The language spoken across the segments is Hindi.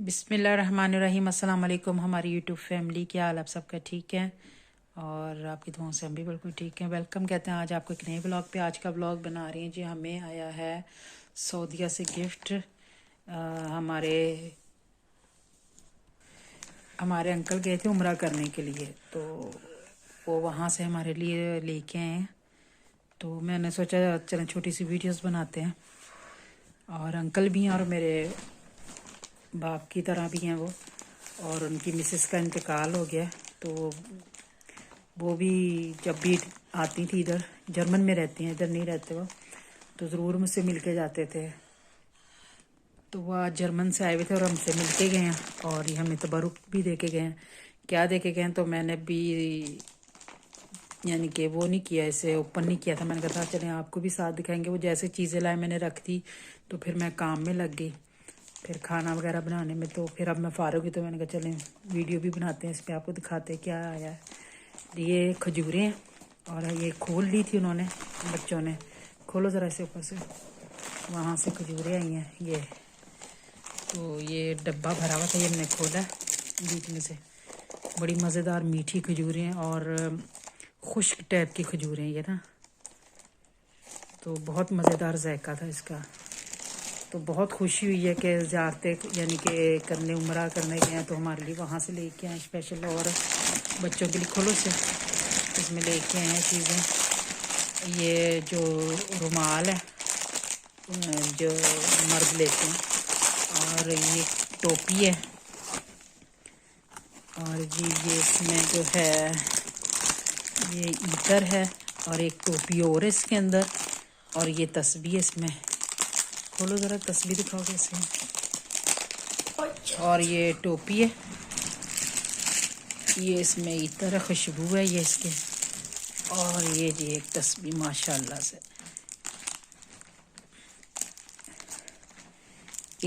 बिस्मिल्लाहिर्रहमानिर्रहीम। अस्सलाम वालेकुम हमारी यूट्यूब फैमिली, क्या हाल आप सबका? ठीक है और आपकी दुआओं से हम भी बिल्कुल ठीक हैं। वेलकम कहते हैं आज आपको एक नए ब्लॉग पे। आज का ब्लॉग बना रही हैं जी, हमें आया है सऊदीया से गिफ्ट। हमारे हमारे अंकल गए थे उम्रा करने के लिए, तो वो वहाँ से हमारे लिए लेके आए हैं। तो मैंने सोचा चलें छोटी सी वीडियोस बनाते हैं। और अंकल भी हैं और मेरे बाप की तरह भी हैं वो, और उनकी मिसेस का इंतकाल हो गया। तो वो भी जब भी आती थी, इधर जर्मन में रहती हैं, इधर नहीं रहते वो, तो ज़रूर मुझसे मिल के जाते थे। तो वो आज जर्मन से आए हुए थे और हमसे मिल के गए हैं, और ये हमें तबरुक भी दे के गए हैं। क्या दे के गए हैं तो मैंने भी यानी कि वो नहीं किया, इसे ओपन नहीं किया था। मैंने कहा था चलें आपको भी साथ दिखाएंगे। वो जैसे चीज़ें लाए मैंने रख दी, तो फिर मैं काम में लग गई, फिर खाना वगैरह बनाने में। तो फिर अब मैं फ़ारूक हुई, तो मैंने कहा चलें वीडियो भी बनाते हैं, इस पर आपको दिखाते हैं क्या आया है। ये खजूरें हैं और ये खोल ली थी उन्होंने, बच्चों ने। खोलो ज़रा इसे ऊपर से, वहाँ से खजूरें आई हैं ये। तो ये डब्बा भरा हुआ था, ये हमने खोला बीच में से। बड़ी मज़ेदार मीठी खजूरें हैं और खुश्क टाइप की खजूरें हैं ये ना, तो बहुत मज़ेदार जायका था इसका। तो बहुत खुशी हुई है कि ज़ियारतें यानी कि करने उम्रा करने गए हैं, तो हमारे लिए वहाँ से लेके आए स्पेशल। और बच्चों के लिए खोलो से इसमें लेके आए हैं चीज़ें। ये जो रुमाल है जो मर्द लेते हैं, और ये टोपी है, और जी ये इसमें जो है ये ईतर है, और एक टोपी और है इसके अंदर, और ये तस्बीह इसमें। खोलो ज़रा तस्बीह दिखाओ कैसे। और ये टोपी है, ये इसमें ईतर है, खुशबू है ये इसके। और ये जी एक तस्बीह माशाल्लाह से।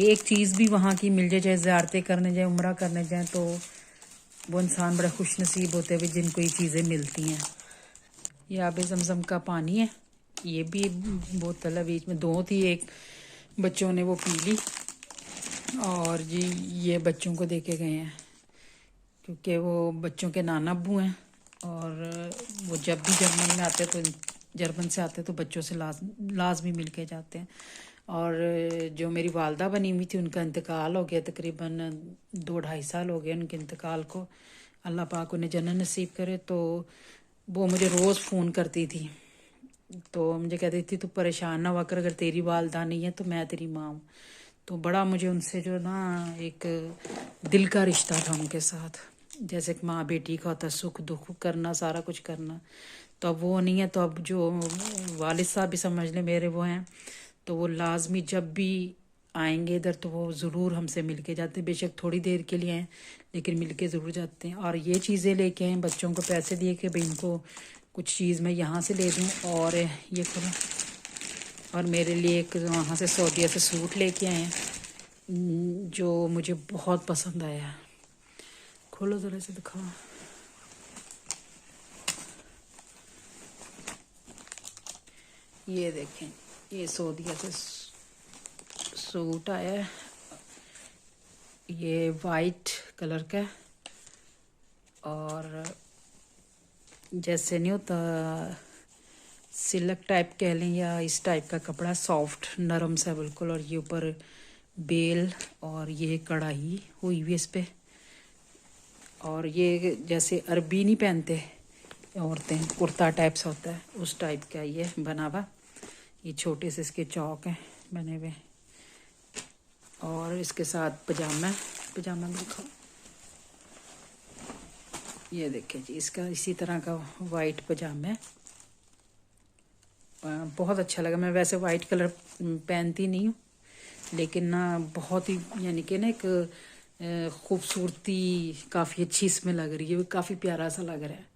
एक चीज़ भी वहाँ की मिल जाए, चाहे ज़ियारतें करने जाए, उम्रा करने जाए, तो वो इंसान बड़ा खुश नसीब होते हुए जिनको ये चीज़ें मिलती हैं। ये आब ज़मज़म का पानी है, ये भी बोतल है, बीच में दो थी, एक बच्चों ने वो पी ली। और जी ये बच्चों को दे के गए हैं, क्योंकि वो बच्चों के नाना अब्बू हैं, और वो जब भी जर्मन में आते तो जर्मन से आते तो बच्चों से लाजमी मिल के जाते हैं। और जो मेरी वालदा बनी हुई थी, उनका इंतकाल हो गया, तकरीबन 2-2.5 साल हो गए उनके इंतकाल को। अल्लाह पाक उन्हें जन्नत नसीब करे। तो वो मुझे रोज़ फ़ोन करती थी, तो मुझे कहती थी तू परेशान ना हुआ कर, अगर तेरी वालदा नहीं है तो मैं तेरी माँ हूँ। तो बड़ा मुझे उनसे जो ना एक दिल का रिश्ता था उनके साथ, जैसे एक माँ बेटी का होता है, सुख दुख करना, सारा कुछ करना। तो अब वो नहीं है, तो अब जो वालिद साहब भी समझ लें मेरे वो हैं, तो वो लाजमी जब भी आएंगे इधर तो वो ज़रूर हमसे मिल के जाते हैं। बेशक थोड़ी देर के लिए आएँ, लेकिन मिल के ज़रूर जाते हैं। और ये चीज़ें लेके आए, बच्चों को पैसे दिए कि भाई इनको कुछ चीज़ मैं यहाँ से ले दूँ। और ये खोलो, और मेरे लिए एक वहाँ से सऊदीया से सूट लेके आए हैं जो मुझे बहुत पसंद आया। खोलो ज़रा से दिखाओ। ये देखें, ये सऊदीया से सूट आया है, ये वाइट कलर का, और जैसे नहीं होता सिल्क टाइप कह लें या इस टाइप का कपड़ा, सॉफ्ट नरम सा बिल्कुल। और ये ऊपर बेल और ये कढ़ाई हुई हुई इस पे। और ये जैसे अरबी नहीं पहनते औरतें, कुर्ता टाइप सा होता है, उस टाइप का ये बना हुआ। ये छोटे से इसके चौक हैं बने हुए, और इसके साथ पजामा है। पजामा में दिखाओ, ये देखें जी, इसका इसी तरह का वाइट पजामा है। बहुत अच्छा लगा। मैं वैसे वाइट कलर पहनती नहीं हूँ, लेकिन ना बहुत ही यानी कि ना एक खूबसूरती काफ़ी अच्छी इसमें लग रही है, काफ़ी प्यारा सा लग रहा है।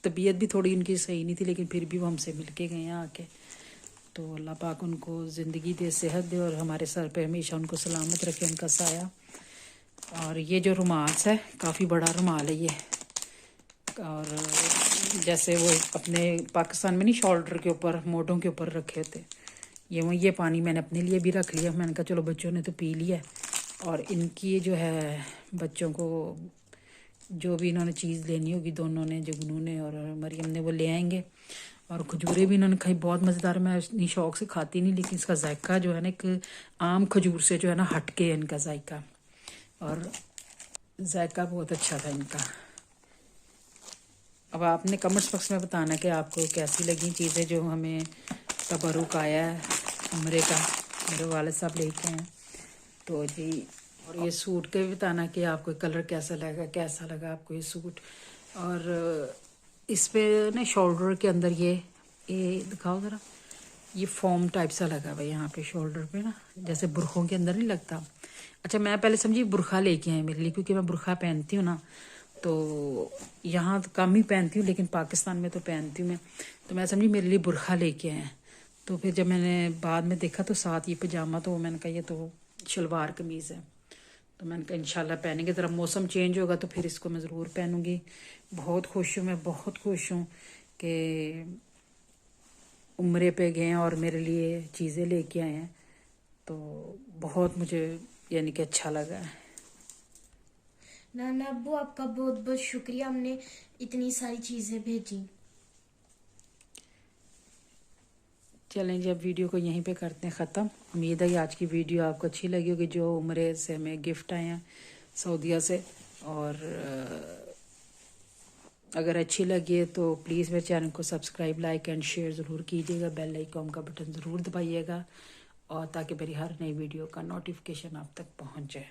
तबीयत भी थोड़ी उनकी सही नहीं थी, लेकिन फिर भी वो हमसे मिल के गए हैं आके। तो अल्लाह पाक उनको ज़िंदगी दे, सेहत दे, और हमारे सर पे हमेशा उनको सलामत रखे, उनका साया। और ये जो रुमाल है, काफ़ी बड़ा रुमाल है ये, और जैसे वो अपने पाकिस्तान में नहीं शोल्डर के ऊपर, मोढों के ऊपर रखे थे, ये पानी मैंने अपने लिए भी रख लिया। मैंने कहा चलो बच्चों ने तो पी लिया, और इनकी जो है बच्चों को जो भी इन्होंने चीज़ लेनी होगी, दोनों ने, जुगनू ने और मरियम ने, वो ले आएंगे। और खजूरें भी इन्होंने खाई, बहुत मज़ेदार। मैं इतनी शौक से खाती नहीं, लेकिन इसका जायका जो है ना, एक आम खजूर से जो है ना हटके है इनका जायका, और जायका बहुत अच्छा था इनका। अब आपने कमेंट्स बॉक्स में बताना कि आपको कैसी लगी चीज़ें जो हमें तबरुक आया है उम्रे का, मेरे वाले साहब लेके हैं तो जी। और ये सूट का भी बताना कि आपको कलर कैसा लगा आपको ये सूट। और इस पे ना शोल्डर के अंदर ये दिखाओ ज़रा, ये फॉर्म टाइप सा लगा हुआ यहाँ पे शोल्डर पे ना, जैसे बुरखों के अंदर नहीं लगता। अच्छा, मैं पहले समझी बुरखा लेके आए मेरे लिए, क्योंकि मैं बुरखा पहनती हूँ ना, तो यहाँ तो कम ही पहनती हूँ, लेकिन पाकिस्तान में तो पहनती हूँ मैं। तो मैं समझी मेरे लिए बुरखा लेके आए। तो फिर जब मैंने बाद में देखा तो साथ ये पजामा, तो मैंने कहा ये तो शलवार कमीज़ है। तो मैंने कहा इंशाल्लाह पहनेंगे, ज़रा मौसम चेंज होगा तो फिर इसको मैं ज़रूर पहनूंगी। बहुत खुश हूँ, मैं बहुत खुश हूँ कि उम्रे पे गए हैं और मेरे लिए चीज़ें लेके आए हैं। तो बहुत मुझे यानी कि अच्छा लगा है। नाना अब्बू आपका बहुत बहुत शुक्रिया, हमने इतनी सारी चीज़ें भेजी। चलें जी, अब वीडियो को यहीं पे करते हैं ख़त्म। उम्मीद है कि आज की वीडियो आपको अच्छी लगी होगी, जो उम्रे से हमें गिफ्ट आए हैं सऊदीया से। और अगर अच्छी लगी है तो प्लीज़ मेरे चैनल को सब्सक्राइब, लाइक एंड शेयर ज़रूर कीजिएगा। बेल आइकॉन का बटन ज़रूर दबाइएगा, और ताकि मेरी हर नई वीडियो का नोटिफिकेशन आप तक पहुंच जाए।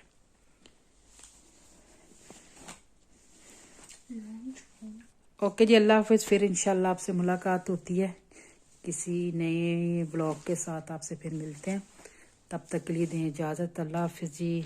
ओके जी, अल्लाह हाफिज़। फिर इंशाल्लाह आपसे मुलाकात होती है किसी नए ब्लॉग के साथ, आपसे फिर मिलते हैं। तब तक के लिए दें इजाज़त। अल्लाह हाफिज़ जी।